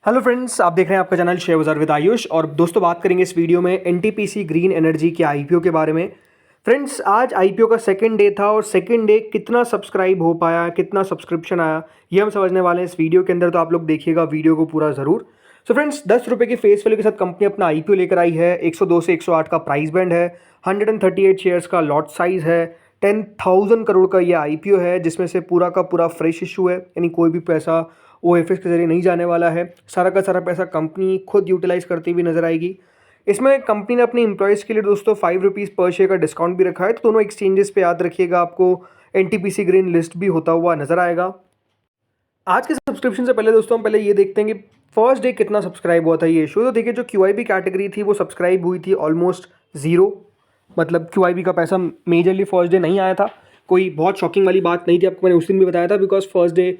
Hello friends, आप देख रहे हैं आपका चैनल शेयर बाजार विद आयुष। और दोस्तों बात करेंगे इस वीडियो में एनटीपीसी ग्रीन एनर्जी के आईपीओ के बारे में। फ्रेंड्स, आज आईपीओ का सेकंड डे था और सेकंड डे कितना सब्सक्राइब हो पाया, कितना सब्सक्रिप्शन आया, ये हम समझने वाले हैं इस वीडियो के अंदर। तो आप लोग देखिएगा वीडियो को पूरा ज़रूर। सो फ्रेंड्स, 10 रुपये की फेस वैल्यू के साथ कंपनी अपना आईपीओ लेकर आई है। 102 से 108 का प्राइस बैंड है, 138 शेयर्स का लॉट साइज है, 10,000 करोड़ का ये आईपीओ है, जिसमें से पूरा का पूरा फ्रेश इशू है, यानी कोई भी पैसा ओएफएस के जरिए नहीं जाने वाला है। सारा का सारा पैसा कंपनी खुद यूटिलाइज करती हुई नजर आएगी। इसमें कंपनी ने अपने एम्प्लॉयज़ के लिए दोस्तों 5 रुपीज़ पर शेयर का डिस्काउंट भी रखा है। तो दोनों एक्सचेंजेस पे याद रखिएगा, आपको एनटीपीसी ग्रीन लिस्ट भी होता हुआ नजर आएगा। आज के सब्सक्रिप्शन से पहले दोस्तों हम पहले ये देखते हैं कि फर्स्ट डे कितना सब्सक्राइब हुआ था ये इशू। तो देखिए, जो क्यूआईबी कैटेगरी थी वो सब्सक्राइब हुई थी ऑलमोस्ट ज़ीरो। मतलब क्यूआईबी का पैसा मेजरली फर्स्ट डे नहीं आया था। कोई बहुत शॉकिंग वाली बात नहीं थी, आपको मैंने उस दिन भी बताया था, बिकॉज फर्स्ट डे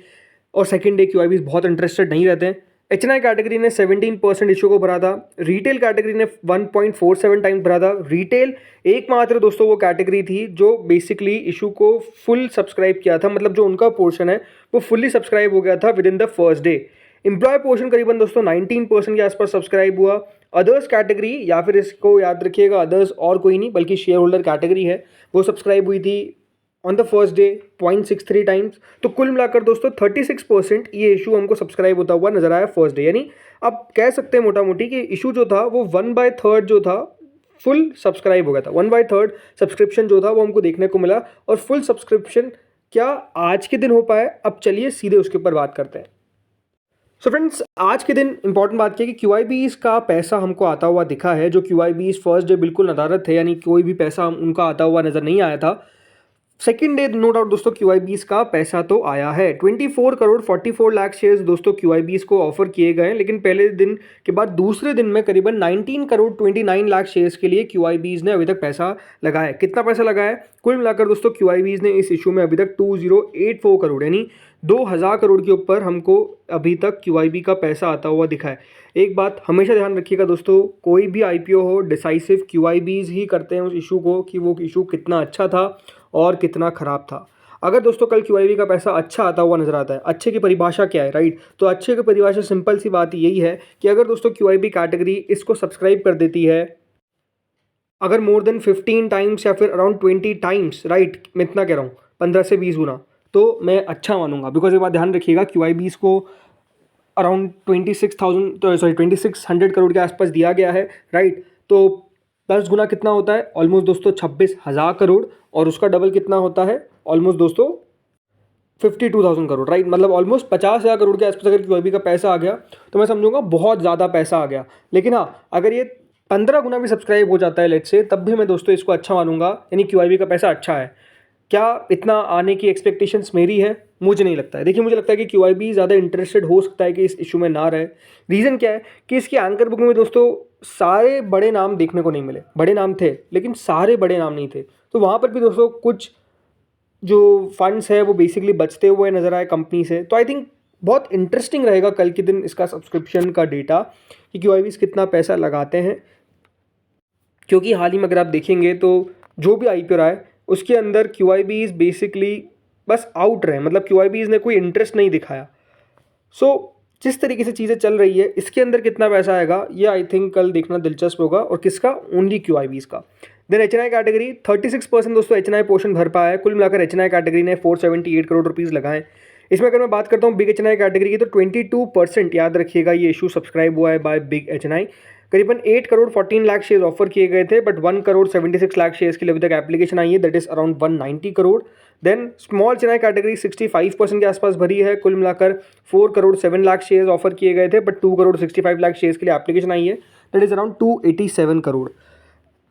और सेकंड डे क्यूआईबीज बहुत इंटरेस्टेड नहीं रहते हैं। एचएनआई कैटेगरी ने 17% इशू को भरा था। रिटेल कैटेगरी ने 1.47 टाइम्स भरा था। रिटेल एकमात्र दोस्तों वो कैटेगरी थी जो बेसिकली इशू को फुल सब्सक्राइब किया था, मतलब जो उनका पोर्शन है वो फुल्ली सब्सक्राइब हो गया था within the first day. Employ portion करीबन दोस्तों 19% के आसपास सब्सक्राइब हुआ। अदर्स कैटेगरी, या फिर इसको याद रखिएगा अदर्स और कोई नहीं बल्कि शेयर होल्डर कैटेगरी है, वो सब्सक्राइब हुई थी on the first day 0.63 times. तो कुल मिलाकर दोस्तों 36% ये इशू हमको सब्सक्राइब होता हुआ नजर आया फर्स्ट डे। यानी आप कह सकते हैं मोटा मोटी कि इशू जो था वो 1/3 जो था फुल सब्सक्राइब हो गया था। 1/3 सब्सक्रिप्शन जो था वो हमको देखने को मिला। और फुल सब्सक्रिप्शन क्या आज के दिन हो पाया? अब चलिए सीधे उसके ऊपर बात करते हैं। सो फ्रेंड्स, आज के दिन इंपॉर्टेंट बात की कि क्यूआईबीज का पैसा हमको आता हुआ दिखा है। जो क्यूआईबीज फर्स्ट डे बिल्कुल नदारद थे, यानी कोई भी पैसा उनका आता हुआ नजर नहीं आया था। सेकेंड डे नो डाउट दोस्तों क्यूआईबीज का पैसा तो आया है। 24 करोड़ 44 लाख शेयर्स दोस्तों क्यूआईबीज को ऑफर किए गए हैं। लेकिन पहले दिन के बाद दूसरे दिन में करीबन 19 करोड़ 29 लाख शेयर्स के लिए क्यूआईबीज ने अभी तक पैसा लगाया। कितना पैसा लगाया है? कुल मिलाकर दोस्तों क्यूआईबीज ने इस इशू में अभी तक 2084 करोड़ यानी 2000 करोड़ के ऊपर हमको अभी तक क्यूआईबी का पैसा आता हुआ दिखा है। एक बात हमेशा ध्यान रखिएगा दोस्तों, कोई भी आईपीओ हो डिसाइसिव क्यूआईबीज ही करते हैं उस इशू को कि वो इशू कितना अच्छा था और कितना खराब था। अगर दोस्तों कल क्यूआईबी का पैसा अच्छा आता हुआ नजर आता है, अच्छे की परिभाषा क्या है, राइट? तो अच्छे की परिभाषा सिंपल सी बात यही है कि अगर दोस्तों क्यूआईबी कैटेगरी इसको सब्सक्राइब कर देती है, अगर मोर देन 15 टाइम्स या फिर अराउंड 20 टाइम्स, राइट, मैं इतना कह रहा हूँ 15 से 20 गुना, तो मैं अच्छा मानूंगा। बिकॉज एक बात ध्यान रखिएगा, क्यूआईबीज को अराउंड 2600 करोड़ के आसपास दिया गया है, राइट? तो 10 गुना कितना होता है? ऑलमोस्ट दोस्तों 26,000 करोड़। और उसका डबल कितना होता है? ऑलमोस्ट दोस्तों 52,000 करोड़, राइट? मतलब ऑलमोस्ट 50,000 करोड़ के आसपास अगर क्यूआईबी का पैसा आ गया तो मैं समझूंगा बहुत ज़्यादा पैसा आ गया। लेकिन हाँ, अगर ये 15 गुना भी सब्सक्राइब हो जाता है लेट्स से, तब भी मैं दोस्तों इसको अच्छा मानूंगा, यानी क्यूआईबी का पैसा अच्छा है। क्या इतना आने की एक्सपेक्टेशंस मेरी है? मुझे नहीं लगता है। देखिए, मुझे लगता है कि क्यूआईबी ज़्यादा इंटरेस्टेड हो सकता है कि इस इशू में ना रहे। रीज़न क्या है कि इसकी एंकर बुक में दोस्तों सारे बड़े नाम देखने को नहीं मिले। बड़े नाम थे लेकिन सारे बड़े नाम नहीं थे। तो वहाँ पर भी दोस्तों कुछ जो फंड्स है वो बेसिकली बचते हुए नजर आए कंपनी से। तो आई थिंक बहुत इंटरेस्टिंग रहेगा कल के दिन इसका सब्सक्रिप्शन का डेटा कि क्यूआईबीज कितना पैसा लगाते हैं। क्योंकि हाल ही में अगर आप देखेंगे तो जो भी आईपीओ रहा है उसके अंदर क्यूआईबीज बेसिकली बस आउट रहे, मतलब क्यूआईबीज ने कोई इंटरेस्ट नहीं दिखाया। सो जिस तरीके से चीज़ें चल रही है, इसके अंदर कितना पैसा आएगा ये आई थिंक कल देखना दिलचस्प होगा। और किसका? ओनली क्यूआईबीज का। देन एचएनआई कैटेगरी 36% दोस्तों एचएनआई पोर्शन भर पाया है। कुल मिलाकर एचएनआई कैटेगरी ने 478 करोड़ रुपीज़ लगाए। इसमें अगर मैं बात करता हूँ बिग एचएनआई कैटेगरी की, तो 22% याद रखिएगा ये इशू सब्सक्राइब हुआ है बाय बिग एचएनआई। करीबन 8 करोड़ 14 लाख शेयर ऑफर किए गए थे, बट 1 करोड़ 76 लाख शेयर्स के लिए अभी तक एप्लीकेशन आई है, that is around 190 crore. Then small Chennai category 65% के आसपास भरी है। कुल मिलाकर 4 करोड़ 7 लाख शेयर्स ऑफर किए गए थे, बट 2 करोड़ 65 लाख शेयर्स के लिए एप्लीकेशन आई है, that is around 287 crore.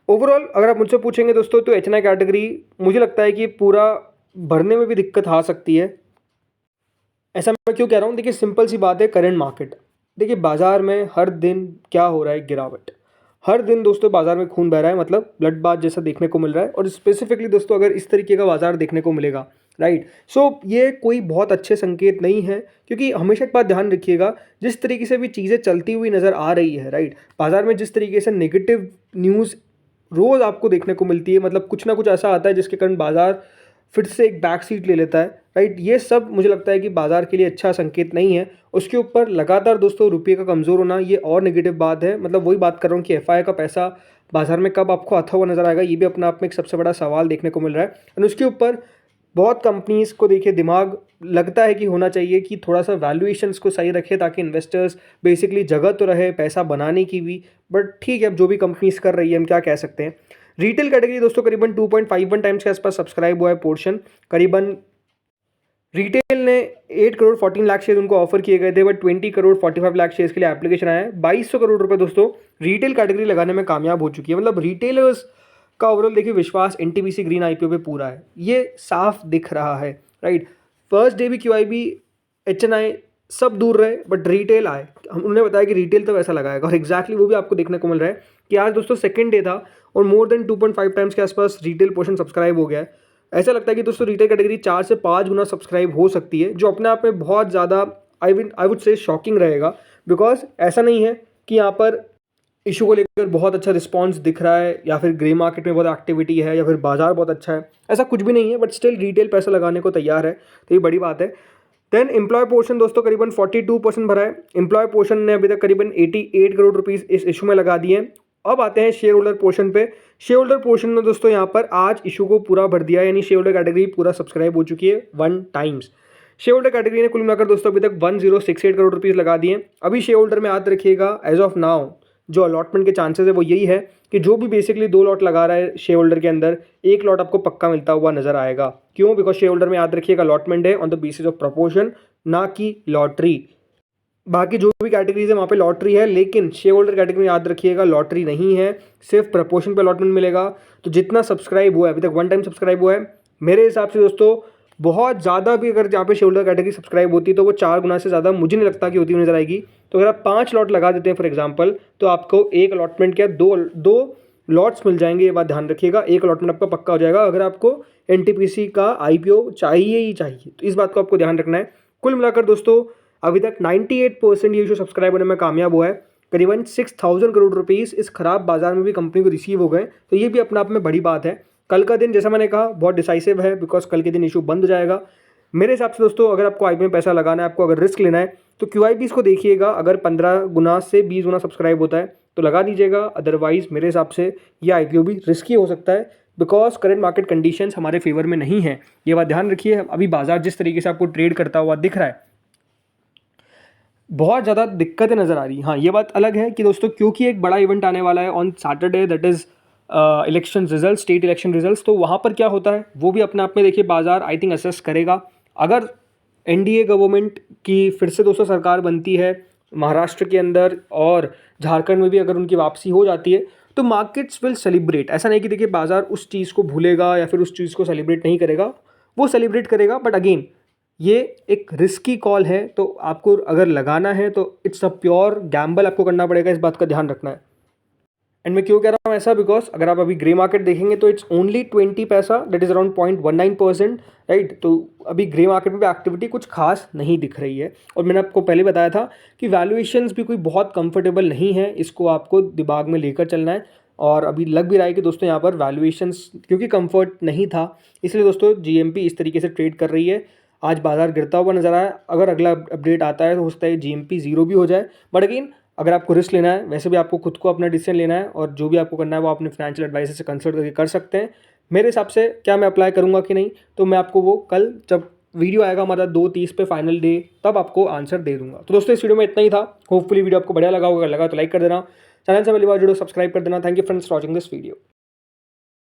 Overall अगर आप मुझसे पूछेंगे दोस्तों तो एचएनआई कैटेगरी मुझे लगता है कि पूरा भरने में भी दिक्कत आ सकती है। ऐसा मैं क्यों कह रहा हूँ? देखिए, सिंपल सी बात है, करंट मार्केट। देखिए, बाजार में हर दिन क्या हो रहा है? गिरावट। हर दिन दोस्तों बाजार में खून बह रहा है, मतलब ब्लड बाथ जैसा देखने को मिल रहा है। और स्पेसिफिकली दोस्तों अगर इस तरीके का बाजार देखने को मिलेगा, राइट, सो ये कोई बहुत अच्छे संकेत नहीं है। क्योंकि हमेशा एक बात ध्यान रखिएगा, जिस तरीके से भी चीज़ें चलती हुई नज़र आ रही है, राइट, बाजार में जिस तरीके से नेगेटिव न्यूज़ रोज़ आपको देखने को मिलती है, मतलब कुछ ना कुछ ऐसा आता है जिसके कारण बाजार फिर से एक बैक सीट ले लेता है, राइट। ये सब मुझे लगता है कि बाजार के लिए अच्छा संकेत नहीं है। उसके ऊपर लगातार दोस्तों रुपये का कमज़ोर होना, ये और नेगेटिव बात है। मतलब वही बात कर रहा हूँ कि एफआई का पैसा बाजार में कब आपको आता हुआ नजर आएगा, ये भी अपने आप में एक सबसे बड़ा सवाल देखने को मिल रहा है। और उसके ऊपर बहुत कंपनीज़ को देखिए दिमाग लगता है कि होना चाहिए कि थोड़ा सा वैल्यूएशंस को सही रखे, ताकि इन्वेस्टर्स बेसिकली जगह तो रहे पैसा बनाने की भी। बट ठीक है, अब जो भी कंपनीज कर रही है हम क्या कह सकते हैं। रिटेल कैटेगरी दोस्तों करीबन 2.51 टाइम्स के आसपास सब्सक्राइब हुआ है पोर्शन। करीबन रिटेल ने 8 करोड़ 14 लाख शेयर उनको ऑफर किए गए थे, बट 20 करोड़ 45 लाख शेयर्स के लिए एप्लीकेशन आया है। 2200 करोड़ रुपए दोस्तों रिटेल कैटेगरी लगाने में कामयाब हो चुकी है। मतलब रिटेलर्स का ओवरऑल देखिए विश्वास एनटीपीसी ग्रीन आईपीओ पे पूरा है, ये साफ दिख रहा है, राइट। फर्स्ट डे भी क्यूआईबी एचएनआई सब दूर रहे, बट रिटेल आए। उन्होंने बताया कि रिटेल तो वैसा लगाएगा, और एग्जैक्टली वो भी आपको देखने को मिल रहा है कि आज दोस्तों सेकंड डे था और मोर देन 2.5 टाइम्स के आसपास रिटेल पोर्शन सब्सक्राइब हो गया है। ऐसा लगता है कि दोस्तों रिटेल कैटेगरी 4 से 5 गुना सब्सक्राइब हो सकती है, जो अपने आप में बहुत ज़्यादा आई वुड से शॉकिंग रहेगा। बिकॉज ऐसा नहीं है कि यहाँ पर इशू को लेकर बहुत अच्छा रिस्पांस दिख रहा है, या फिर ग्रे मार्केट में बहुत एक्टिविटी है, या फिर बाजार बहुत अच्छा है, ऐसा कुछ भी नहीं है। बट स्टिल रिटेल पैसा लगाने को तैयार है, तो ये बड़ी बात है। देन एम्प्लॉय पोर्शन दोस्तों करीबन 42% भरा है। एम्प्लॉय पोर्शन ने अभी तक करीबन 88 करोड़ रुपीस इस इशू में लगा दिए हैं। अब आते हैं शेयर होल्डर पोर्शन पे। शेयर होल्डर पोर्शन में दोस्तों यहाँ पर आज इशू को पूरा भर दिया है, यानी शेयर होल्डर कैटेगरी पूरा सब्सक्राइब हो चुकी है 1 टाइम्स। शेयर होल्डर कैटेगरी ने कुल मिलाकर दोस्तों अभी तक 1068 करोड़ रुपीस लगा दिए। अभी शेयर होल्डर में याद रखिएगा एज ऑफ नाउ जो अलॉटमेंट के चांसेस है वो यही है कि जो भी बेसिकली 2 लॉट लगा रहा है शेयर होल्डर के अंदर, 1 लॉट आपको पक्का मिलता हुआ नजर आएगा। क्यों? बिकॉज शेयर होल्डर में याद रखिएगा अलॉटमेंट है on the basis of proportion, ना कि लॉटरी। बाकी जो भी कैटेगरीज है वहाँ पे लॉटरी है, लेकिन शेयर होल्डर कैटेगरी में याद रखिएगा लॉटरी नहीं है, सिर्फ प्रपोर्शन पे अलॉटमेंट मिलेगा। तो जितना सब्सक्राइब हुआ है अभी तक 1 टाइम सब्सक्राइब हुआ है, मेरे हिसाब से दोस्तों बहुत ज़्यादा भी अगर जहाँ पे शेयर होल्डर कैटेगरी सब्सक्राइब होती तो वो 4 गुना से ज़्यादा मुझे नहीं लगता कि होती हुई नजर आएगी। तो अगर आप 5 लॉट लगा देते हैं फॉर एग्जाम्पल, तो आपको एक अलॉटमेंट क्या दो लॉट्स मिल जाएंगे, ये बात ध्यान रखिएगा। एक अलॉटमेंट आपका पक्का हो जाएगा अगर आपको एनटीपीसी का आईपीओ चाहिए ही चाहिए, तो इस बात को आपको ध्यान रखना है। कुल मिलाकर दोस्तों अभी तक 98% ये इशू सब्सक्राइब होने में कामयाब हुआ है। करीबन 6000 करोड़ रुपीस इस खराब बाजार में भी कंपनी को रिसीव हो गए, तो ये भी अपने आप में बड़ी बात है। कल का दिन जैसा मैंने कहा बहुत डिसाइसिव है, बिकॉज कल के दिन इशू बंद हो जाएगा। मेरे हिसाब से दोस्तों अगर आपको आईपीओ में पैसा लगाना है, आपको अगर रिस्क लेना है, तो क्यूआईबीस को देखिएगा। अगर 15 गुना से 20 गुना सब्सक्राइब होता है तो लगा दीजिएगा, अदरवाइज मेरे हिसाब से ये आईपीओ भी रिस्की हो सकता है, बिकॉज करंट मार्केट कंडीशंस हमारे फेवर में नहीं है। ये बात ध्यान रखिए। अभी बाजार जिस तरीके से आपको ट्रेड करता हुआ दिख रहा है, बहुत ज़्यादा दिक्कतें नज़र आ रही हैं। हाँ, ये बात अलग है कि दोस्तों क्योंकि एक बड़ा इवेंट आने वाला है on Saturday, that is election result, state election results. तो वहाँ पर क्या होता है वो भी अपने आप में देखिए बाजार आई थिंक असेस करेगा। अगर एनडीए गवर्नमेंट की फिर से दोस्तों सरकार बनती है महाराष्ट्र के अंदर, और झारखंड में भी अगर उनकी वापसी हो जाती है, तो मार्केट्स विल सेलिब्रेट। ऐसा नहीं कि देखिए बाजार उस चीज़ को भूलेगा या फिर उस चीज़ को सेलिब्रेट नहीं करेगा, वो सेलिब्रेट करेगा। बट अगेन ये एक रिस्की कॉल है, तो आपको अगर लगाना है तो इट्स अ प्योर गैम्बल आपको करना पड़ेगा, इस बात का ध्यान रखना है। एंड मैं क्यों कह रहा हूँ ऐसा, बिकॉज अगर आप अभी ग्रे मार्केट देखेंगे तो इट्स ओनली 20 पैसा, दैट इज अराउंड 0.19%, राइट। तो अभी ग्रे मार्केट में भी एक्टिविटी कुछ खास नहीं दिख रही है। और मैंने आपको पहले बताया था कि वैल्यूएशंस भी कोई बहुत कंफर्टेबल नहीं है, इसको आपको दिमाग में लेकर चलना है। और अभी लग भी रहा है कि दोस्तों यहाँ पर वैल्यूएशंस क्योंकि कंफर्ट नहीं था, इसलिए दोस्तों जीएमपी इस तरीके से ट्रेड कर रही है। आज बाजार गिरता हुआ नजर आया। अगर अगला अपडेट आता है तो हो सकता है जीएमपी 0 भी हो जाए। बट अगेन अगर आपको रिस्क लेना है, वैसे भी आपको खुद को अपना डिसीजन लेना है, और जो भी आपको करना है वो अपने फाइनेंशियल एडवाइजर से कंसल्ट करके कर सकते हैं। मेरे हिसाब से क्या मैं अप्लाई करूंगा कि नहीं, तो मैं आपको वो कल जब वीडियो आएगा हमारा 2:30 पे फाइनल डे, तब आपको आंसर दे दूंगा। तो दोस्तों इस वीडियो में इतना ही था। होपफुली वीडियो आपको बढ़िया लगा होगा, अगर लगा तो लाइक कर देना, चैनल से पहली बार जुड़ो सब्सक्राइब कर देना। Thank you friends for watching this video.